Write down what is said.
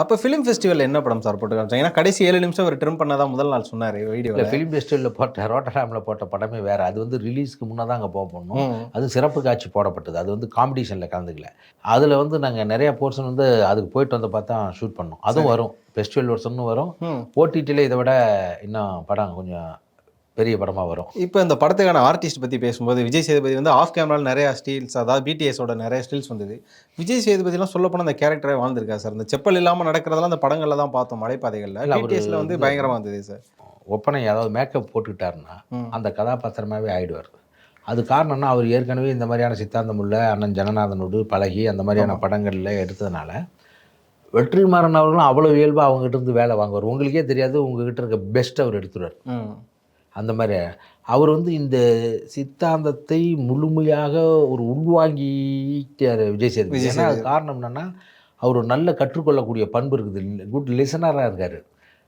அப்போ ஃபிலிம் ஃபெஸ்டிவலில் என்ன படம் சார் போட்டு காமிச்சாங்க? ஏன்னா கடைசி 7 நிமிஷம் அவர் ட்ரிம் பண்ணதா முதல் நாள் சொன்னார் இல்லை, வீடியோவில். ஃபிலிம் ஃபெஸ்டிவலில் போட்ட ரோட்டர்டாமில் போட்ட படமே வேறு. அது வந்து ரிலீஸ்க்கு முன்னே தான் அங்கே போடணும். அது சிறப்பு காட்சி போடப்பட்டது. அது வந்து காம்படிஷனில் கலந்துக்கல. அதில் வந்து நாங்கள் நிறையா போர்ஷன் வந்து அதுக்கு போயிட்டு வந்து பார்த்தா ஷூட் பண்ணோம். அதுவும் வரும், ஃபெஸ்டிவல் வருஷம்னு வரும். ஓடிடியில் இதை விட இன்னும் படம் கொஞ்சம் பெரிய படமாக வரும். இப்போ இந்த படத்துக்கான ஆர்டிஸ்ட் பற்றி பேசும்போது விஜய் சேதுபதி வந்து ஆஃப் கேமராவில் நிறையா ஸ்டீல்ஸ், அதாவது பிடிஎஸோட நிறைய ஸ்டில்ஸ் வந்தது. விஜய் சேதுபதிலாம் சொல்ல போனால் அந்த கேரக்டரே வாழ்ந்திருக்கா சார்? இந்த செப்பல் இல்லாமல் நடக்கிறதெல்லாம் அந்த படங்களில் தான் பார்த்தோம், மலைப்பாதைகளில். பிடிஎஸில் வந்து பயங்கரமாக இருந்தது சார். ஒப்பனை அதாவது மேக்கப் போட்டுக்கிட்டாருன்னா அந்த கதாபாத்திரமாகவே ஆயிடுவார். அது காரணம்னா அவர் ஏற்கனவே இந்த மாதிரியான சித்தாந்தம் உள்ள அண்ணன் ஜனநாதனோடு பழகி அந்த மாதிரியான படங்களில் எடுத்ததுனால வெற்றிமாறன் அவர்களும் அவ்வளோ இயல்பாக அவங்ககிட்ட இருந்து வேலை வாங்குவார். உங்களுக்கே தெரியாது, உங்ககிட்ட இருக்க பெஸ்ட் அவர் எடுத்துருவார். அந்த மாதிரி அவர் வந்து இந்த சித்தாந்தத்தை முழுமையாக ஒரு உள்வாங்கிட்டார் விஜய் சேதுபதி. ஏன்னா அது காரணம் என்னென்னா அவர் நல்ல கற்றுக்கொள்ளக்கூடிய பண்பு இருக்குது, குட் லிசனராக இருக்கார்.